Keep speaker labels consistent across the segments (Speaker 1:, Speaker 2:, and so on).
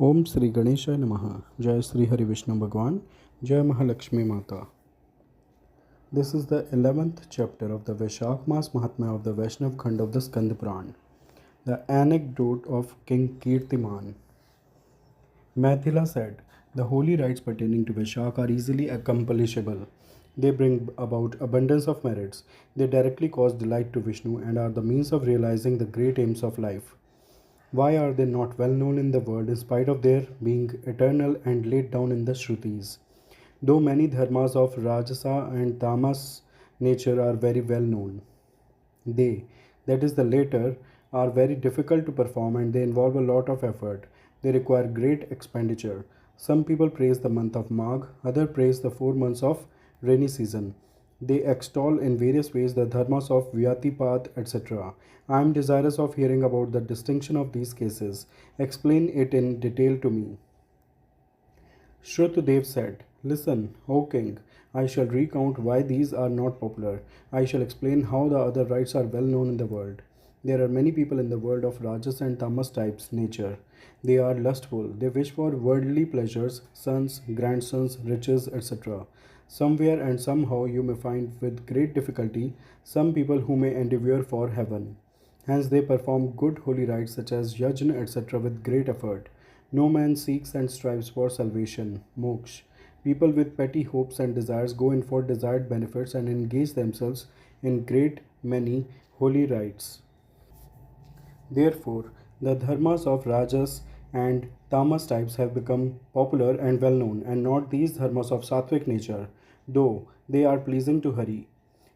Speaker 1: ओम श्री गणेशाय नमः। जय श्री हरि विष्णु भगवान। जय महालक्ष्मी माता। This is the 11th chapter of the Vaishakh Maas Adhyay of the Vaishnav Khand of the Skand Purana. The anecdote of King Kirtiman. Mathila said, the holy rites pertaining to Vaishakh are easily accomplishable. They bring about abundance of merits. They directly cause delight to Vishnu and are the means of realizing the great aims of life. Why are they not well known in the world in spite of their being eternal and laid down in the Shrutis? Though many dharmas of Rajasa and Tamas nature are very well known, they, that is the latter, are very difficult to perform and they involve a lot of effort. They require great expenditure. Some people praise the month of Magh, others praise the 4 months of rainy season. They extol in various ways the dharmas of Vyatipad, etc. I am desirous of hearing about the distinction of these cases. Explain it in detail to me. Shrutudev said, Listen, O king, I shall recount why these are not popular. I shall explain how the other rites are well known in the world. There are many people in the world of Rajas and Tamas types nature. They are lustful. They wish for worldly pleasures, sons, grandsons, riches, etc. Somewhere and somehow you may find with great difficulty some people who may endeavor for heaven. Hence they perform good holy rites such as yajna, etc. with great effort. No man seeks and strives for salvation, moksha. People with petty hopes and desires go in for desired benefits and engage themselves in great many holy rites. Therefore, the dharmas of Rajas and Tamas types have become popular and well known, and not these dharmas of Sattvic nature, though they are pleasing to Hari.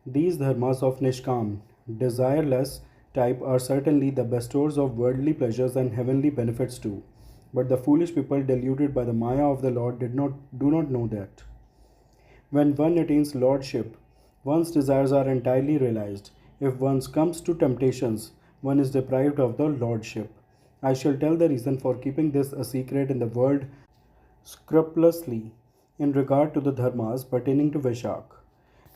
Speaker 1: These dharmas of Nishkam, desireless type are certainly the bestowers of worldly pleasures and heavenly benefits too. But the foolish people deluded by the Maya of the Lord do not know that. When one attains Lordship, one's desires are entirely realized. If one comes to temptations, one is deprived of the Lordship. I shall tell the reason for keeping this a secret in the world scrupulously in regard to the dharmas pertaining to Vaishakh.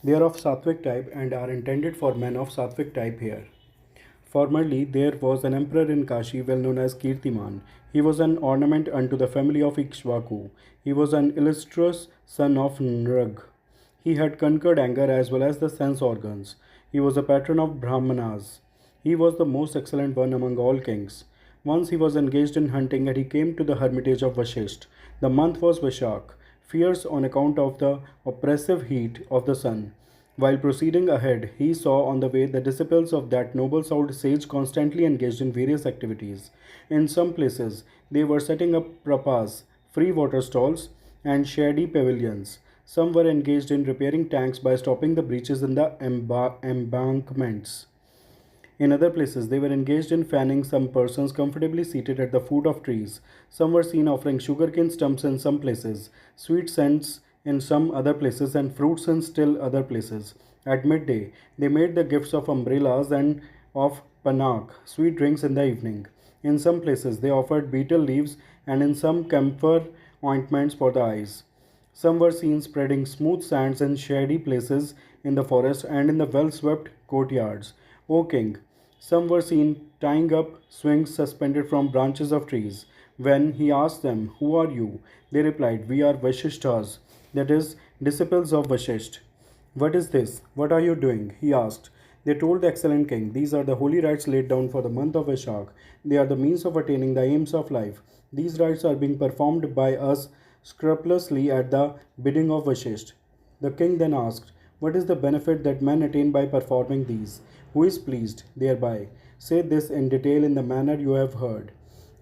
Speaker 1: They are of Sattvic type and are intended for men of Sattvic type here. Formerly, there was an emperor in Kashi well known as Kirtiman. He was an ornament unto the family of Ikshvaku. He was an illustrious son of Nrag. He had conquered anger as well as the sense organs. He was a patron of Brahmanas. He was the most excellent one among all kings. Once he was engaged in hunting and he came to the hermitage of Vashisht. The month was Vaishakh, fierce on account of the oppressive heat of the sun. While proceeding ahead, he saw on the way the disciples of that noble-souled sage constantly engaged in various activities. In some places, they were setting up prapas, free water stalls, and shady pavilions. Some were engaged in repairing tanks by stopping the breaches in the embankments. In other places, they were engaged in fanning some persons comfortably seated at the foot of trees. Some were seen offering sugarcane stumps in some places, sweet scents in some other places, and fruits in still other places. At midday, they made the gifts of umbrellas and of panak, sweet drinks in the evening. In some places, they offered betel leaves and in some camphor ointments for the eyes. Some were seen spreading smooth sands in shady places in the forest and in the well-swept courtyards. O king, some were seen tying up swings suspended from branches of trees. When he asked them, Who are you? They replied, We are Vaishishthas, that is, disciples of Vashisht. What is this? What are you doing? He asked. They told the excellent king, These are the holy rites laid down for the month of Vaishakh. They are the means of attaining the aims of life. These rites are being performed by us scrupulously at the bidding of Vashisht. The king then asked, What is the benefit that men attain by performing these? Who is pleased thereby? Say this in detail in the manner you have heard.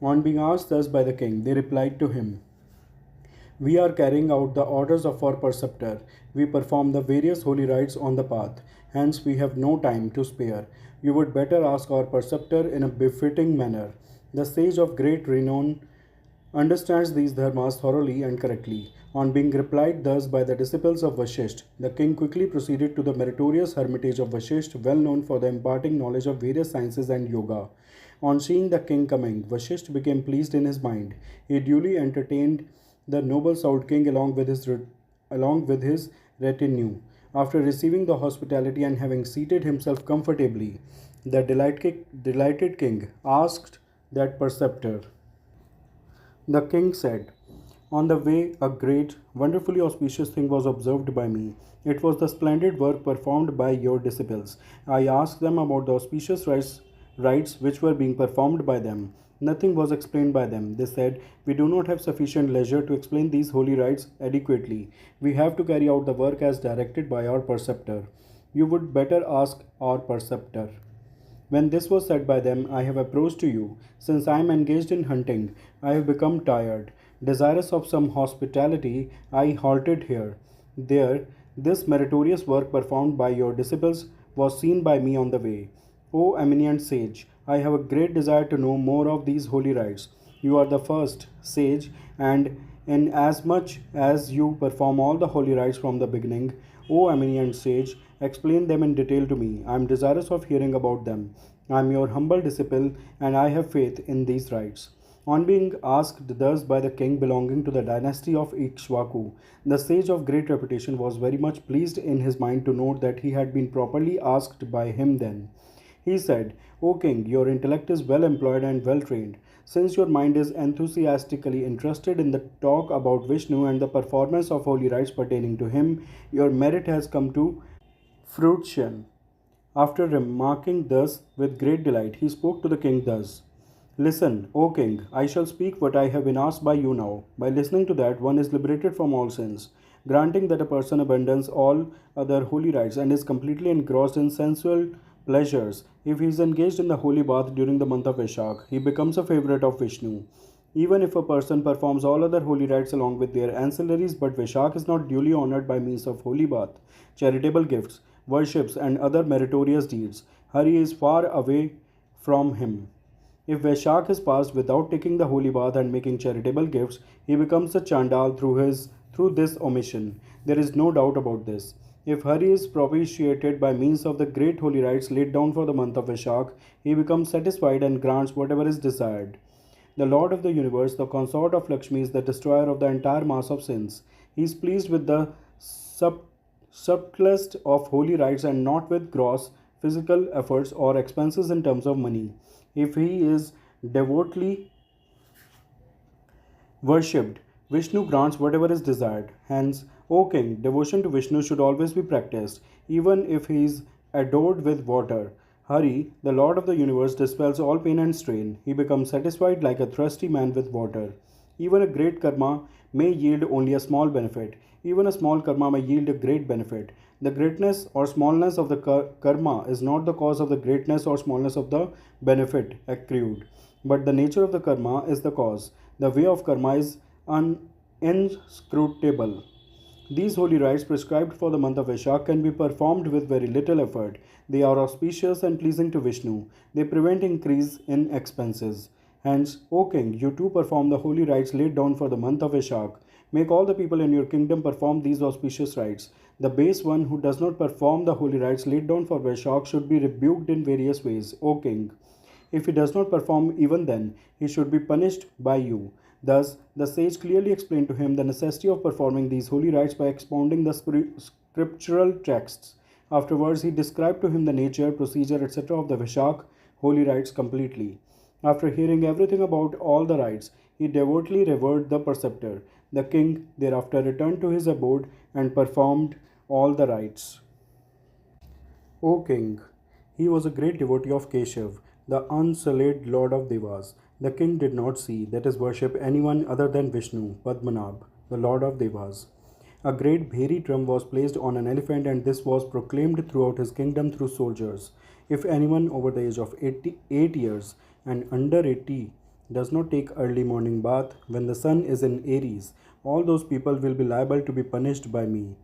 Speaker 1: On being asked thus by the king, they replied to him, We are carrying out the orders of our preceptor. We perform the various holy rites on the path. Hence we have no time to spare. You would better ask our preceptor in a befitting manner. The sage of great renown understands these dharmas thoroughly and correctly. On being replied thus by the disciples of Vashisht, the king quickly proceeded to the meritorious hermitage of Vashisht, well known for the imparting knowledge of various sciences and yoga. On seeing the king coming, Vashisht became pleased in his mind. He duly entertained the noble South king along with his retinue. After receiving the hospitality and having seated himself comfortably, the delighted king asked that preceptor, The king said, "On the way, a great, wonderfully auspicious thing was observed by me. It was the splendid work performed by your disciples. I asked them about the auspicious rites which were being performed by them. Nothing was explained by them. They said, 'We do not have sufficient leisure to explain these holy rites adequately. We have to carry out the work as directed by our preceptor. You would better ask our preceptor.' When this was said by them, I have approached to you. Since I am engaged in hunting, I have become tired. Desirous of some hospitality, I halted here. There, this meritorious work performed by your disciples was seen by me on the way. O eminent sage, I have a great desire to know more of these holy rites. You are the first sage, and inasmuch as you perform all the holy rites from the beginning, O eminent sage, explain them in detail to me. I am desirous of hearing about them. I am your humble disciple, and I have faith in these rites." On being asked thus by the king belonging to the dynasty of Ikshvaku, the sage of great reputation was very much pleased in his mind to note that he had been properly asked by him then. He said, "O king, your intellect is well employed and well trained. Since your mind is enthusiastically interested in the talk about Vishnu and the performance of holy rites pertaining to him, your merit has come to fruition." After remarking thus with great delight, he spoke to the king thus: "Listen, O king, I shall speak what I have been asked by you now. By listening to that, one is liberated from all sins. Granting that a person abandons all other holy rites and is completely engrossed in sensual pleasures, if he is engaged in the holy bath during the month of Vaishakh, he becomes a favorite of Vishnu. Even if a person performs all other holy rites along with their ancillaries, but Vaishakh is not duly honored by means of holy bath, charitable gifts, worships, and other meritorious deeds, Hari is far away from him. If Vaishakh is passed without taking the holy bath and making charitable gifts, he becomes a Chandal through this omission. There is no doubt about this. If Hari is propitiated by means of the great holy rites laid down for the month of Vaishakh, he becomes satisfied and grants whatever is desired. The Lord of the universe, the consort of Lakshmi, is the destroyer of the entire mass of sins. He is pleased with the subtlest of holy rites and not with gross physical efforts or expenses in terms of money. If he is devotedly worshipped, Vishnu grants whatever is desired. Hence, O king, devotion to Vishnu should always be practiced, even if he is adored with water. Hari, the Lord of the universe, dispels all pain and strain. He becomes satisfied like a thirsty man with water. Even a great karma may yield only a small benefit. Even a small karma may yield a great benefit. The greatness or smallness of the karma is not the cause of the greatness or smallness of the benefit accrued, but the nature of the karma is the cause. The way of karma is inscrutable. These holy rites prescribed for the month of Vaishakh can be performed with very little effort. They are auspicious and pleasing to Vishnu. They prevent increase in expenses. Hence, O king, you too perform the holy rites laid down for the month of Vaishakh. Make all the people in your kingdom perform these auspicious rites. The base one who does not perform the holy rites laid down for Vaishakh should be rebuked in various ways, O king. If he does not perform even then, he should be punished by you. Thus, the sage clearly explained to him the necessity of performing these holy rites by expounding the scriptural texts. Afterwards, he described to him the nature, procedure, etc. of the Vaishakh holy rites completely. After hearing everything about all the rites, he devotedly revered the preceptor. The king thereafter returned to his abode and performed all the rites. O king, he was a great devotee of Keshav, the unsullied lord of Devas. The king did not see, that is, worship anyone other than Vishnu, Padmanabh, the lord of Devas. A great Bheri drum was placed on an elephant, and this was proclaimed throughout his kingdom through soldiers. If anyone over the age of 88 years and under 80 does not take early morning bath when the sun is in Aries, all those people will be liable to be punished by me.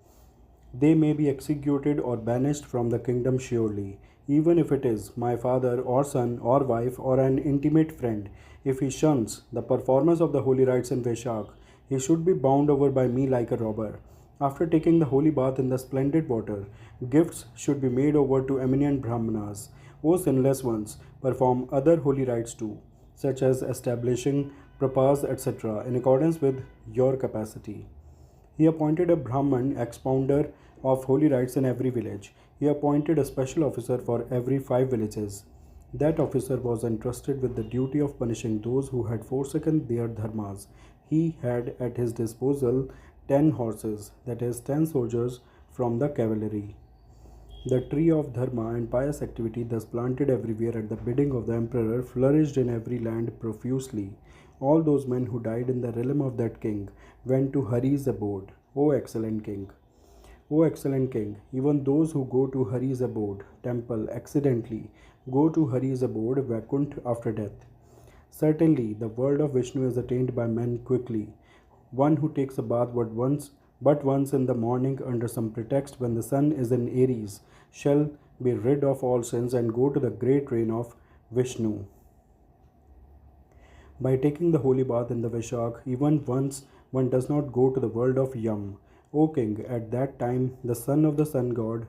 Speaker 1: They may be executed or banished from the kingdom surely, even if it is my father or son or wife or an intimate friend. If he shuns the performance of the holy rites in Vaishakh, he should be bound over by me like a robber. After taking the holy bath in the splendid water, gifts should be made over to eminent Brahmanas. O sinless ones, perform other holy rites too, such as establishing prapas, etc., in accordance with your capacity. He appointed a Brahman expounder of holy rites in every village. He appointed a special officer for every 5 villages. That officer was entrusted with the duty of punishing those who had forsaken their dharmas. He had at his disposal 10 horses, that is, 10 soldiers from the cavalry. The tree of dharma and pious activity, thus planted everywhere at the bidding of the emperor, flourished in every land profusely. All those men who died in the realm of that king went to Hari's abode. O excellent king! O excellent king, even those who go to Hari's abode, temple, accidentally, go to Hari's abode, Vaikuntha, after death. Certainly, the world of Vishnu is attained by men quickly. One who takes a bath but once in the morning under some pretext when the sun is in Aries shall be rid of all sins and go to the great reign of Vishnu. By taking the holy bath in the Vaishakh, even once one does not go to the world of Yam. O king, at that time the son of the sun god,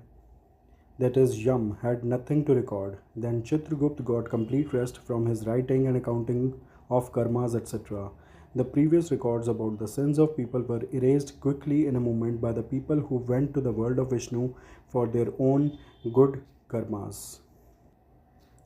Speaker 1: that is Yam, had nothing to record. Then Chitragupt got complete rest from his writing and accounting of karmas, etc. The previous records about the sins of people were erased quickly in a moment by the people who went to the world of Vishnu for their own good karmas.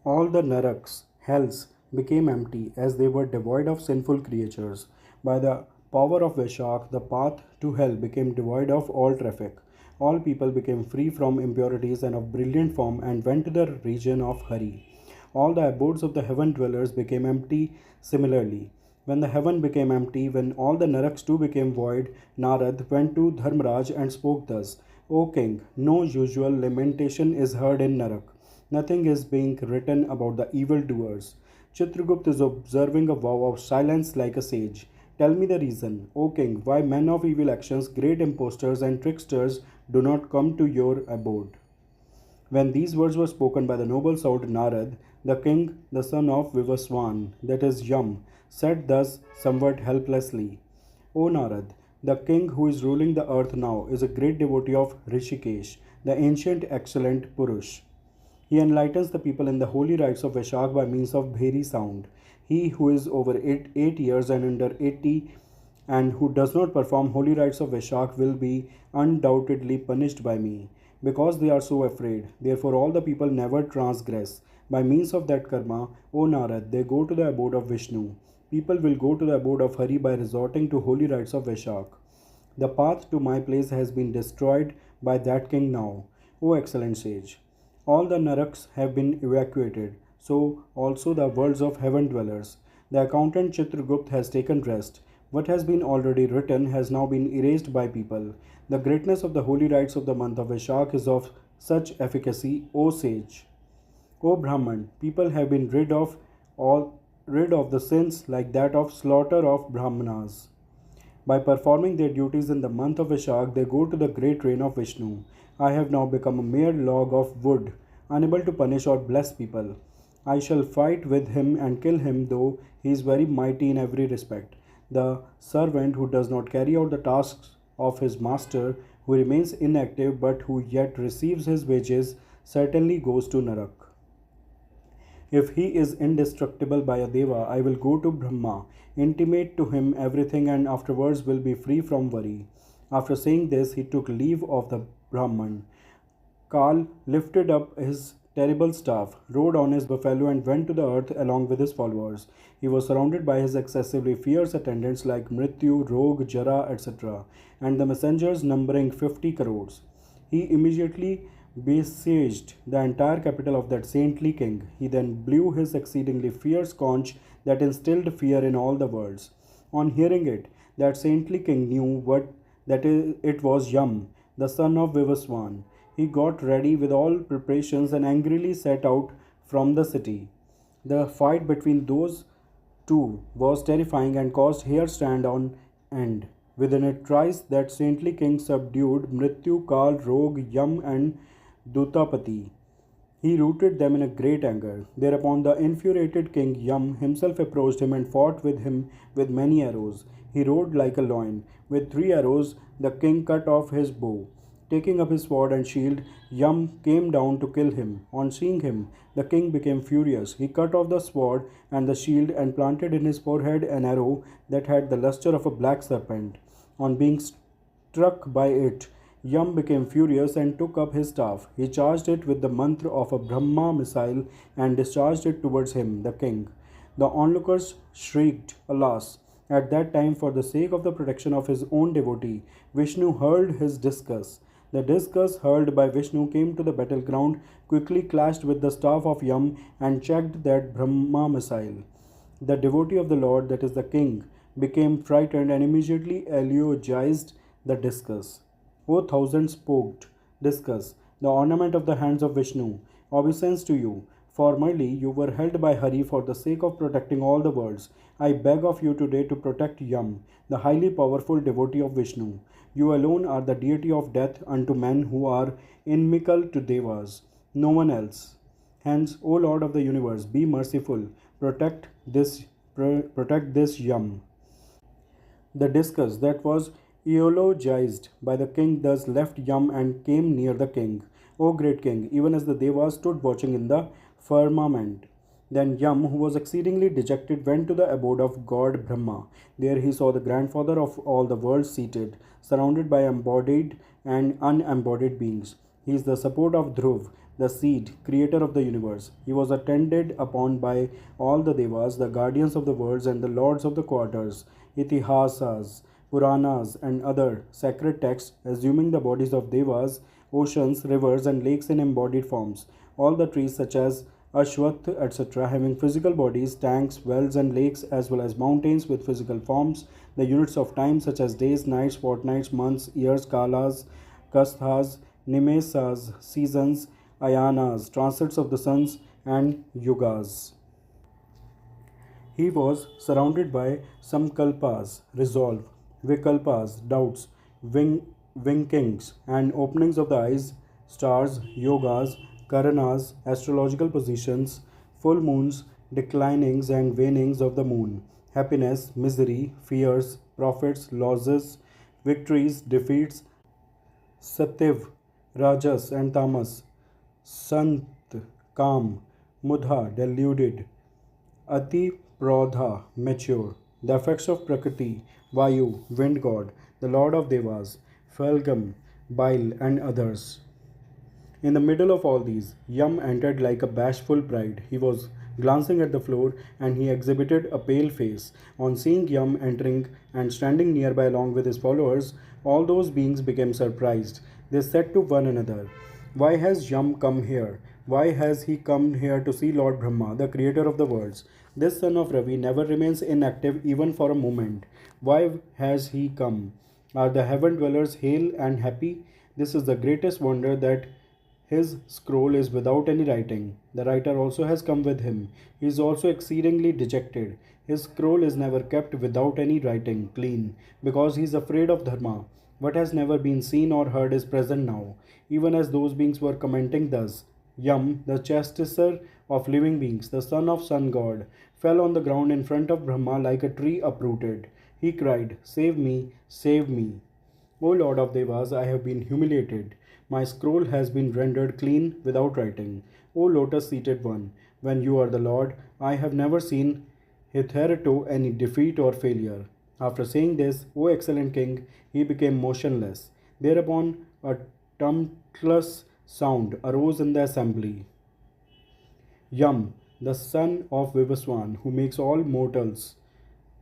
Speaker 1: All the naraks, hells, became empty as they were devoid of sinful creatures. By the power of Vaishakh, the path to hell became devoid of all traffic. All people became free from impurities and of brilliant form and went to the region of Hari. All the abodes of the heaven dwellers became empty similarly. When the heaven became empty, when all the naraks too became void, Narad went to Dharmaraj and spoke thus: O king, no usual lamentation is heard in Narak. Nothing is being written about the evildoers. Chitragupt is observing a vow of silence like a sage. Tell me the reason, O king, why men of evil actions, great impostors and tricksters, do not come to your abode. When these words were spoken by the noble souled Narad, the king, the son of Vivaswan, that is Yam, said thus somewhat helplessly: O Narad, the king who is ruling the earth now is a great devotee of Rishikesh, the ancient excellent Purush. He enlightens the people in the holy rites of Vaishakh by means of Bheri sound. He who is over 8 years and under 80 and who does not perform holy rites of Vaishakh will be undoubtedly punished by me. Because they are so afraid, therefore all the people never transgress. By means of that karma, O Narad, they go to the abode of Vishnu. People will go to the abode of Hari by resorting to holy rites of Vaishakh. The path to my place has been destroyed by that king now, O excellent sage. All the naraks have been evacuated, so also the worlds of heaven dwellers. The accountant Chitragupt has taken rest. What has been already written has now been erased by people. The greatness of the holy rites of the month of Vaishakh is of such efficacy, O sage. O Brahman, people have been rid of the sins like that of slaughter of Brahmanas. By performing their duties in the month of Vaishakh, they go to the great reign of Vishnu. I have now become a mere log of wood, unable to punish or bless people. I shall fight with him and kill him, though he is very mighty in every respect. The servant who does not carry out the tasks of his master, who remains inactive but who yet receives his wages, certainly goes to Narak. If he is indestructible by a deva, I will go to Brahma, intimate to him everything, and afterwards will be free from worry. After saying this, he took leave of the Brahman. Kal lifted up his terrible staff, rode on his buffalo, and went to the earth along with his followers. He was surrounded by his excessively fierce attendants like Mrityu, Rog, Jara, etc., and the messengers numbering 50 crores. He immediately besieged the entire capital of that saintly king. He then blew his exceedingly fierce conch that instilled fear in all the worlds. On hearing it, that saintly king knew it was Yam, the son of Vivaswan. He got ready with all preparations and angrily set out from the city. The fight between those two was terrifying and caused hair stand on end. Within a trice, that saintly king subdued Mrityu, Kal, Rog, Yam, and Dutapati. He routed them in a great anger. Thereupon the infuriated king Yam himself approached him and fought with him with many arrows. He rode like a lion. With 3 arrows the king cut off his bow. Taking up his sword and shield, Yam came down to kill him. On seeing him, the king became furious. He cut off the sword and the shield and planted in his forehead an arrow that had the luster of a black serpent. On being struck by it, Yam became furious and took up his staff. He charged it with the mantra of a Brahma missile and discharged it towards him, the king. The onlookers shrieked, alas! At that time, for the sake of the protection of his own devotee, Vishnu hurled his discus. The discus hurled by Vishnu came to the battleground, quickly clashed with the staff of Yam, and checked that Brahma missile. The devotee of the Lord, that is the king, became frightened and immediately eulogized the discus. O thousand spoked discus, the ornament of the hands of Vishnu, obeisance to you. Formerly you were held by Hari for the sake of protecting all the worlds. I beg of you today to protect Yam, the highly powerful devotee of Vishnu. You alone are the deity of death unto men who are inimical to devas, no one else. Hence, O Lord of the universe, be merciful. Protect this Yam. The discus that was eulogized by the king thus left Yam and came near the king. O great king, even as the Devas stood watching in the firmament. Then Yam, who was exceedingly dejected, went to the abode of God Brahma. There he saw the grandfather of all the worlds seated, surrounded by embodied and unembodied beings. He is the support of Dhruv, the seed, creator of the universe. He was attended upon by all the Devas, the guardians of the worlds, and the lords of the quarters, Itihasas, Puranas, and other sacred texts, assuming the bodies of Devas, oceans, rivers, and lakes in embodied forms. All the trees, such as Ashwath, etc., having physical bodies, tanks, wells, and lakes, as well as mountains with physical forms, the units of time, such as days, nights, fortnights, months, years, kalas, kasthas, nimesas, seasons, ayanas, transits of the suns, and yugas. He was surrounded by samkalpas, resolve, vikalpas, doubts, winkings, and openings of the eyes, stars, yogas, karanas, astrological positions, full moons, declinings and wanings of the moon, happiness, misery, fears, profits, losses, victories, defeats, sativ, rajas, and tamas, sant, calm, mudha, deluded, Ati Pradha, mature. The effects of Prakriti, Vayu, wind god, the lord of Devas, Phalgam, bile, and others. In the middle of all these, Yam entered like a bashful bride. He was glancing at the floor and he exhibited a pale face. On seeing Yam entering and standing nearby along with his followers, all those beings became surprised. They said to one another, why has Yam come here? Why has he come here to see Lord Brahma, the creator of the worlds? This son of Ravi never remains inactive even for a moment. Why has he come? Are the heaven dwellers hale and happy? This is the greatest wonder that his scroll is without any writing. The writer also has come with him. He is also exceedingly dejected. His scroll is never kept without any writing, clean, because he is afraid of dharma. What has never been seen or heard is present now. Even as those beings were commenting thus, Yam, the chastiser of living beings, the son of sun god, fell on the ground in front of Brahma like a tree uprooted. He cried, save me, save me. O Lord of Devas, I have been humiliated. My scroll has been rendered clean without writing. O lotus seated one, when you are the Lord, I have never seen hitherto any defeat or failure. After saying this, O excellent king, he became motionless. Thereupon a tumultuous sound arose in the assembly. Yam, the son of Vivaswan, who makes all mortals,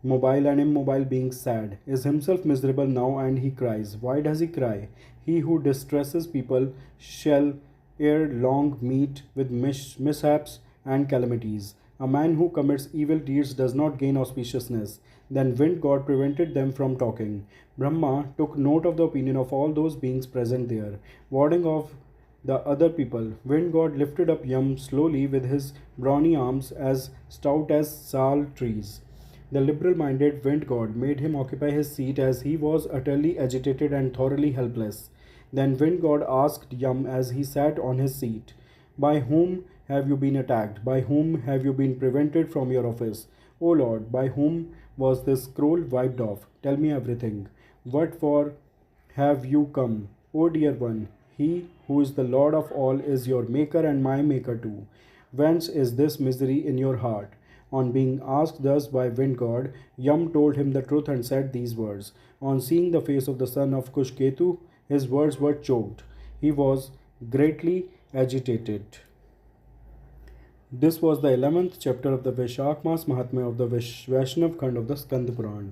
Speaker 1: mobile and immobile beings sad, is himself miserable now and he cries. Why does he cry? He who distresses people shall ere long meet with mishaps and calamities. A man who commits evil deeds does not gain auspiciousness. Then wind god prevented them from talking. Brahma took note of the opinion of all those beings present there, warding off the other people. Wind god lifted up Yam slowly with his brawny arms as stout as sal trees. The liberal minded wind god made him occupy his seat as he was utterly agitated and thoroughly helpless. Then wind god asked Yam as he sat on his seat, by whom have you been attacked? By whom have you been prevented from your office? O Lord, by whom was this scroll wiped off? Tell me everything. What for have you come? O dear one, he who is the Lord of all is your maker and my maker too. Whence is this misery in your heart? On being asked thus by wind god, Yam told him the truth and said these words. On seeing the face of the son of Kushketu His words were choked. He was greatly agitated. This was the 11th chapter of the Vaishakh Maas Mahatmya of the Vaishnav Khand of the Skand Purana.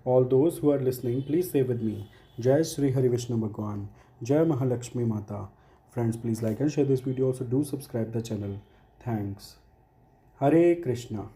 Speaker 1: All those who are listening, please say with me, Jai Sri Hari Vishnu Bhagwan, Jai Mahalakshmi Mata. Friends, please like and share this video. Also do subscribe the channel. Thanks. Hare Krishna.